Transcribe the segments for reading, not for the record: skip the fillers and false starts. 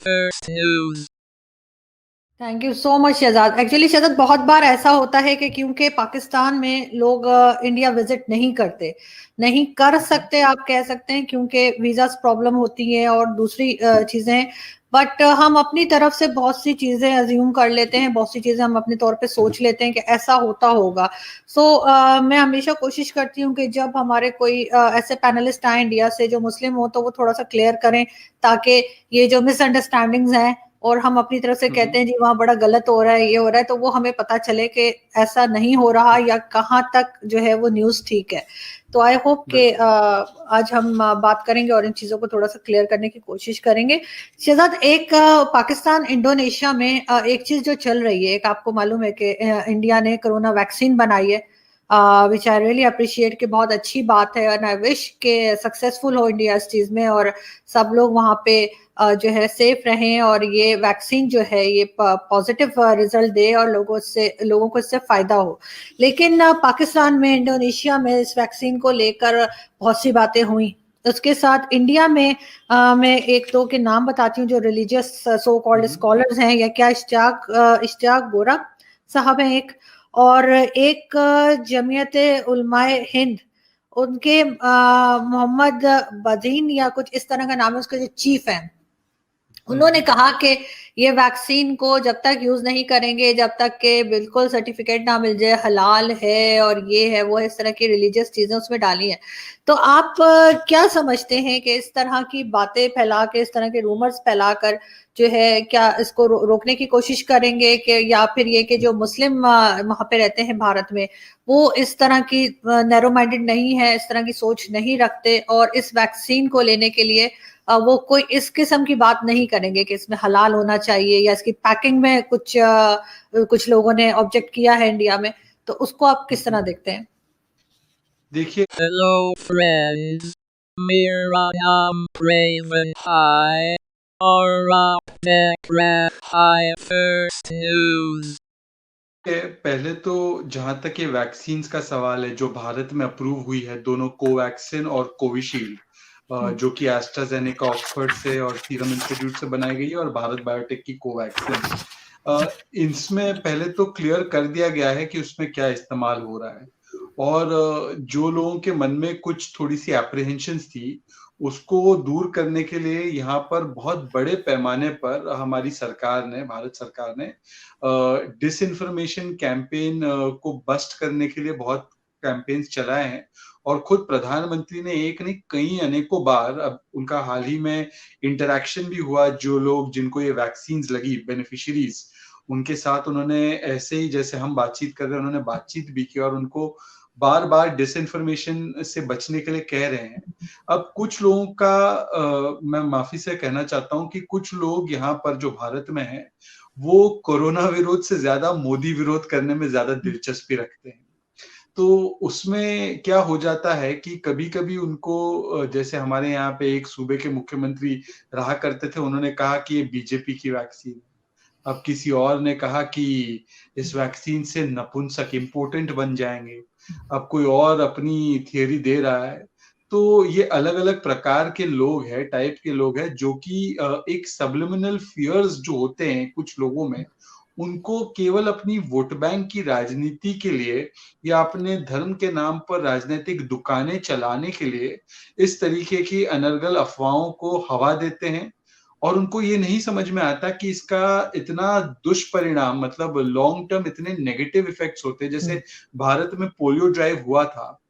First News. Thank you so much Shahzad. Actually Shahzad, बहुत बार ऐसा होता है कि क्योंकि पाकिस्तान में लोग इंडिया विजिट नहीं करते, नहीं कर सकते, आप कह सकते हैं, क्योंकि वीजा प्रॉब्लम होती है और दूसरी चीजें। बट हम अपनी तरफ से बहुत सी चीजें अज्यूम कर लेते हैं, बहुत सी चीजें हम अपने तौर पे सोच लेते हैं कि ऐसा होता होगा। सो मैं हमेशा कोशिश करती हूँ कि जब हमारे कोई ऐसे पैनलिस्ट आए इंडिया से जो मुस्लिम हो, तो वो थोड़ा सा क्लियर करें, ताकि ये जो मिसअंडरस्टैंडिंग्स हैं और हम अपनी तरफ से कहते हैं जी वहां बड़ा गलत हो रहा है, ये हो रहा है, तो वो हमें पता चले कि ऐसा नहीं हो रहा या कहाँ तक जो है वो न्यूज ठीक है। तो आई होप कि आज हम बात करेंगे और इन चीजों को थोड़ा सा क्लियर करने की कोशिश करेंगे। शहजाद, एक पाकिस्तान इंडोनेशिया में एक चीज जो चल रही है, एक आपको मालूम है कि इंडिया ने कोरोना वैक्सीन बनाई है, विच आई रियली अप्रिशिएट, कि बहुत अच्छी बात है, एंड आई विश के सक्सेसफुल हो इंडिया इस चीज में और सब लोग वहां पे जो है सेफ रहें और ये वैक्सीन जो है ये पॉजिटिव रिजल्ट दे और लोगों को इससे फायदा हो। लेकिन पाकिस्तान में, इंडोनेशिया में इस वैक्सीन को लेकर बहुत सी बातें हुई। उसके साथ इंडिया में मैं एक दो के नाम बताती हूँ जो रिलीजियस सो कॉल्ड स्कॉलर्स हैं, या क्या, इश्तियाक गोरा साहब हैं एक, और एक जमीयत उलमाए हिंद, उनके मोहम्मद बदीन या कुछ इस तरह का नाम है, उसके जो चीफ हैं, उन्होंने कहा कि ये वैक्सीन को जब तक यूज नहीं करेंगे, जब तक के बिल्कुल सर्टिफिकेट ना मिल जाए हलाल है और ये है वो है, इस तरह की रिलीजियस चीजें उसमें डाली हैं। तो आप क्या समझते हैं कि इस तरह की बातें फैला के, इस तरह के रूमर्स फैलाकर जो है, क्या इसको रोकने की कोशिश करेंगे, कि या फिर ये कि जो मुस्लिम वहां पे रहते हैं भारत में, वो इस तरह की नैरो माइंडेड नहीं है, इस तरह की सोच नहीं रखते और इस वैक्सीन को लेने के लिए वो कोई इस किस्म की बात नहीं करेंगे कि इसमें हलाल होना चाहिए, या इसकी पैकिंग में कुछ लोगों ने ऑब्जेक्ट किया है इंडिया में, तो उसको आप किस तरह देखते हैं? देखिए, Hello friends, Miriam Praven High, Arap Dekra High First News. पहले तो जहां तक ये वैक्सीन्स का सवाल है जो भारत में अप्रूव हुई है, दोनों कोवैक्सिन और कोविशील्ड, जो कि एस्ट्राजेनेका ऑक्सफोर्ड से और सीरम इंस्टीट्यूट से बनाई गई है, और भारत बायोटेक की कोवैक्सिन, इसमें पहले तो क्लियर कर दिया गया है कि उसमें क्या इस्तेमाल हो रहा है। और जो लोगों के मन में कुछ थोड़ी सी एप्रीहेंशंस थी, उसको दूर करने के लिए यहाँ पर बहुत बड़े पैमाने पर हमारी सरकार ने, भारत सरकार ने डिसइंफॉर्मेशन कैंपेन को बस्ट करने के लिए बहुत कैंपेन्स चलाए हैं। और खुद प्रधानमंत्री ने एक नहीं, कई अनेकों बार, अब उनका हाल ही में इंटरैक्शन भी हुआ, जो लोग जिनको ये वैक्सीन लगी, बेनिफिशियरीज, उनके साथ उन्होंने ऐसे ही जैसे हम बातचीत कर रहे हैं, उन्होंने बातचीत भी की और उनको बार बार डिसइंफॉर्मेशन से बचने के लिए कह रहे हैं। अब कुछ लोगों का मैं माफी से कहना चाहता हूं कि कुछ लोग यहाँ पर जो भारत में हैं, वो कोरोना विरोध से ज्यादा मोदी विरोध करने में ज्यादा दिलचस्पी रखते हैं। तो उसमें क्या हो जाता है कि कभी-कभी उनको, जैसे हमारे यहाँ पे एक सूबे के मुख्यमंत्री रहा करते थे, उन्होंने कहा कि ये बीजेपी की वैक्सीन है। अब किसी और ने कहा कि इस वैक्सीन से नपुंसक इम्पोर्टेंट बन जाएंगे। अब कोई और अपनी थियरी दे रहा है। तो ये अलग-अलग प्रकार के लोग हैं, टाइप के लोग हैं, जो कि एक सबलिमिनल फियर्स जो होते हैं कुछ लोगों में, उनको केवल अपनी वोट बैंक की राजनीति के लिए या अपने धर्म के नाम पर राजनीतिक दुकानें चलाने के लिए इस तरीके की अनर्गल अफवाहों को हवा देते हैं। और उनको ये नहीं समझ में आता कि इसका इतना दुष्परिणाम, मतलब लॉन्ग टर्म इतने नेगेटिव इफेक्ट्स होते हैं। जैसे भारत में पोलियो ड्राइव हुआ था,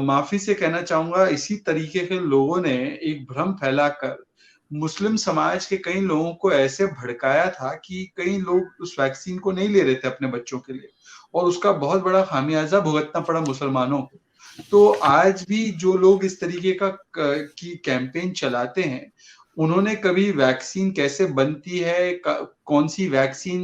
माफी से कहना चाहूंगा, इसी तरीके के लोगों ने एक भ्रम फैलाकर मुस्लिम समाज के कई लोगों को ऐसे भड़काया था कि कई लोग उस वैक्सीन को नहीं ले रहे थे अपने बच्चों के लिए, और उसका बहुत बड़ा खामियाजा भुगतना पड़ा मुसलमानों को। तो आज भी जो लोग इस तरीके की कैंपेन चलाते हैं, उन्होंने कभी वैक्सीन कैसे बनती है, कौन सी वैक्सीन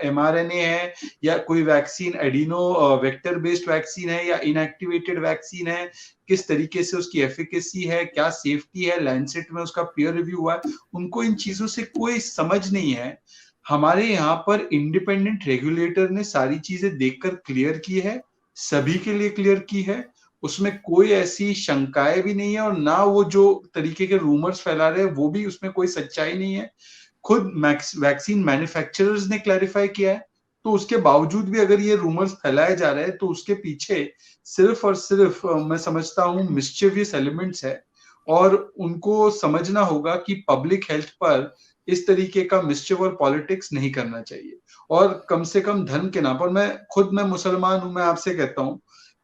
mRNA है या कोई vaccine adeno vector based vaccine है या इनएक्टिवेटेड वैक्सीन है, किस तरीके से उसकी एफिकेसी है, क्या सेफ्टी है, लैंसेट में उसका पीयर रिव्यू हुआ है, उनको इन चीजों से कोई समझ नहीं है। हमारे यहाँ पर इंडिपेंडेंट रेगुलेटर ने सारी चीजें देखकर क्लियर की है, सभी के लिए क्लियर की है, उसमें कोई ऐसी शंकाएं भी नहीं है, और ना वो जो तरीके के रूमर्स फैला रहे हैं वो भी उसमें कोई सच्चाई नहीं है। खुद वैक्सीन मैन्युफैक्चरर्स ने क्लैरिफाई किया है। तो उसके बावजूद भी अगर ये रूमर्स फैलाए जा रहे हैं तो उसके पीछे सिर्फ और सिर्फ मैं समझता हूँ मिस्चिवियस एलिमेंट्स है, और उनको समझना होगा कि पब्लिक हेल्थ पर इस तरीके का मिस्चिव और पॉलिटिक्स नहीं करना चाहिए। और कम से कम धर्म के नाम पर, मैं मुसलमान हूं, मैं आपसे कहता हूं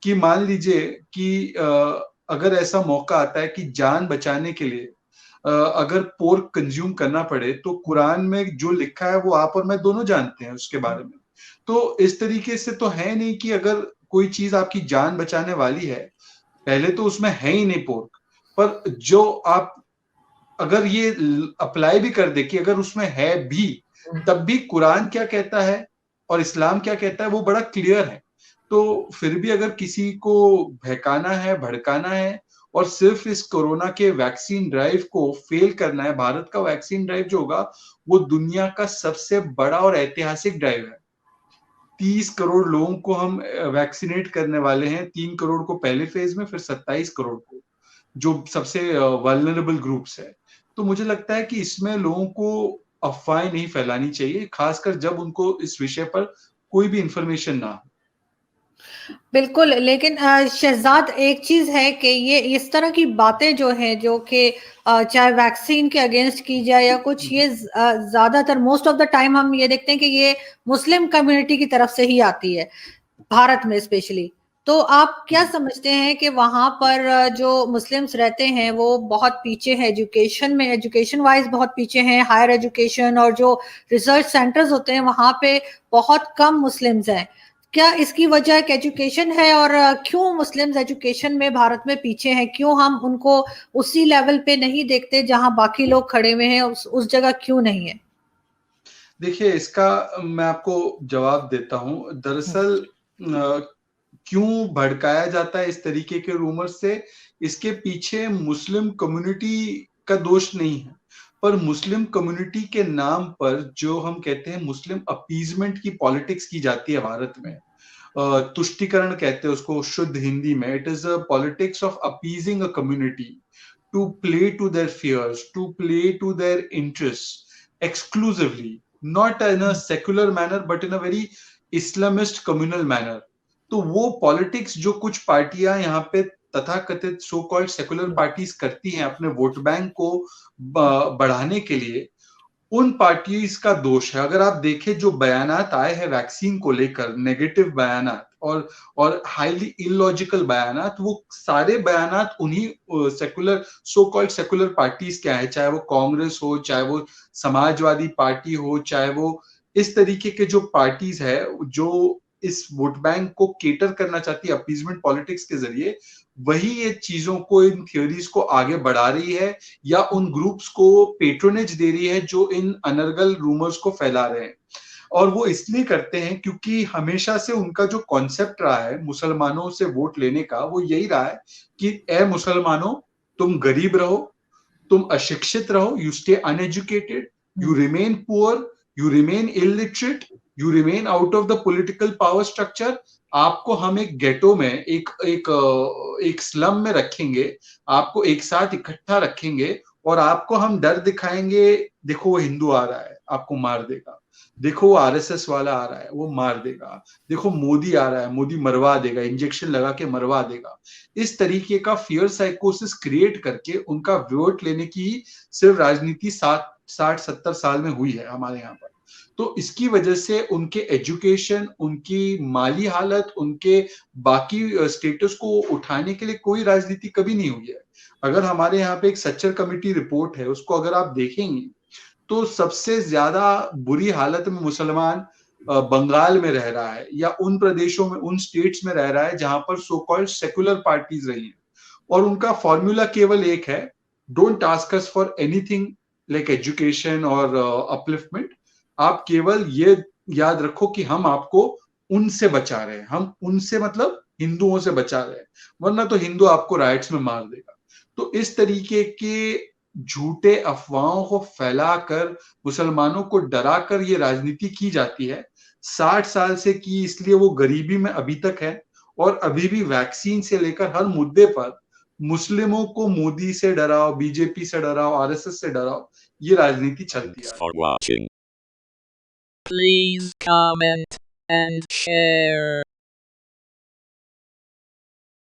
कि मान लीजिए कि अगर ऐसा मौका आता है कि जान बचाने के लिए अगर पोर्क कंज्यूम करना पड़े, तो कुरान में जो लिखा है वो आप और मैं दोनों जानते हैं उसके बारे में। तो इस तरीके से तो है नहीं कि अगर कोई चीज आपकी जान बचाने वाली है, पहले तो उसमें है ही नहीं पोर्क, पर जो आप अगर ये अप्लाई भी कर दे कि अगर उसमें है भी, तब भी कुरान क्या कहता है और इस्लाम क्या कहता है वो बड़ा क्लियर है। तो फिर भी अगर किसी को बहकाना है, भड़काना है और सिर्फ इस कोरोना के वैक्सीन ड्राइव को फेल करना है, भारत का वैक्सीन ड्राइव जो होगा वो दुनिया का सबसे बड़ा और ऐतिहासिक ड्राइव है। 30 करोड़ लोगों को हम वैक्सीनेट करने वाले हैं, 3 करोड़ को पहले फेज में, फिर 27 करोड़ को, जो सबसे वल्नरेबल ग्रुप्स है। तो मुझे लगता है कि इसमें लोगों को अफवाहें नहीं फैलानी चाहिए, खासकर जब उनको इस विषय पर कोई भी इंफॉर्मेशन ना हो। बिल्कुल, लेकिन शहजाद एक चीज़ है कि ये इस तरह की बातें जो हैं जो कि चाहे वैक्सीन के अगेंस्ट की जाए या कुछ, ये ज़्यादातर मोस्ट ऑफ द टाइम हम ये देखते हैं कि ये मुस्लिम कम्युनिटी की तरफ से ही आती है, भारत में स्पेशली। तो आप क्या समझते हैं कि वहाँ पर जो मुस्लिम्स रहते हैं वो बहुत पीछे हैं एजुकेशन में, एजुकेशन वाइज बहुत पीछे हैं, हायर एजुकेशन और जो रिसर्च सेंटर्स होते हैं वहाँ पे बहुत कम मुस्लिम्स हैं। क्या इसकी वजह एक एजुकेशन है, और क्यों मुस्लिम्स एजुकेशन में भारत में पीछे हैं? क्यों हम उनको उसी लेवल पे नहीं देखते जहां बाकी लोग खड़े हुए हैं, उस जगह क्यों नहीं है? देखिए, इसका मैं आपको जवाब देता हूं। दरअसल क्यों भड़काया जाता है इस तरीके के रूमर से, इसके पीछे मुस्लिम कम्युनिटी का दोष नहीं है, पर मुस्लिम कम्युनिटी के नाम पर जो हम कहते हैं मुस्लिम अपीजमेंट की पॉलिटिक्स की जाती है भारत में। तुष्टिकरण कहते हैं उसको शुद्ध हिंदी में। It is a politics of appeasing a community to play to their fears, to play to their interest exclusively, not in a secular manner but in a very Islamist communal manner. तो वो politics जो कुछ पार्टियां यहाँ पे तथाकथित so called secular parties करती हैं अपने वोट बैंक को बढ़ाने के लिए, उन पार्टीज का दोष है। अगर आप देखें जो बयानात आए हैं वैक्सीन को लेकर, नेगेटिव बयानात और हाईली इलॉजिकल बयानात, वो सारे बयानात उन्हीं secular so called secular parties के हैं, चाहे वो कांग्रेस हो, चाहे वो समाजवादी पार्टी हो, चाहे वो इस तरीके के जो पार्टीज है जो इस वोट बैंक को केटर करना चाहती है अपीजमेंट पॉलिटिक्स के जरिए, वही ये चीजों को, इन थ्योरीज को आगे बढ़ा रही है या उन ग्रुप्स को पेट्रोनेज दे रही है जो इन अनर्गल रूमर्स को फैला रहे हैं। और वो इसलिए करते हैं क्योंकि हमेशा से उनका जो कॉन्सेप्ट रहा है मुसलमानों से वोट लेने का, वो यही रहा है कि ए मुसलमानों, तुम गरीब रहो, तुम अशिक्षित रहो, you stay uneducated, you remain poor, you remain illiterate, you remain out of the political power structure. आपको हम एक गेटो में, एक स्लम में रखेंगे, आपको एक साथ इकट्ठा रखेंगे और आपको हम डर दिखाएंगे, देखो वो हिंदू आ रहा है आपको मार देगा, देखो वो आरएसएस वाला आ रहा है वो मार देगा, देखो मोदी आ रहा है मोदी मरवा देगा, इंजेक्शन लगा के मरवा देगा। इस तरीके का फियर साइकोसिस क्रिएट करके उनका वोट लेने की सिर्फ राजनीति 60-70 साल में हुई है हमारे यहाँ पर। तो इसकी वजह से उनके एजुकेशन, उनकी माली हालत, उनके बाकी स्टेटस को उठाने के लिए कोई राजनीति कभी नहीं हुई है। अगर हमारे यहाँ पे एक सच्चर कमेटी रिपोर्ट है, उसको अगर आप देखेंगे तो सबसे ज्यादा बुरी हालत में मुसलमान बंगाल में रह रहा है या उन प्रदेशों में, उन स्टेट्स में रह रहा है जहां पर सो कॉल्ड सेकुलर पार्टीज रही हैं। और उनका फॉर्मूला केवल एक है, don't ask us for anything like education और अपलिफ्टमेंट, आप केवल ये याद रखो कि हम आपको उनसे बचा रहे हैं, हम उनसे मतलब हिंदुओं से बचा रहे हैं, वरना तो हिंदू आपको राइट्स में मार देगा। तो इस तरीके के झूठे अफवाहों को फैलाकर मुसलमानों को डराकर ये राजनीति की जाती है, 60 साल से की, इसलिए वो गरीबी में अभी तक है। और अभी भी वैक्सीन से लेकर हर मुद्दे पर मुस्लिमों को मोदी से डराओ, बीजेपी से डराओ, आरएसएस से डराओ, ये राजनीति चलती Thanks है। for watching. Please comment and share.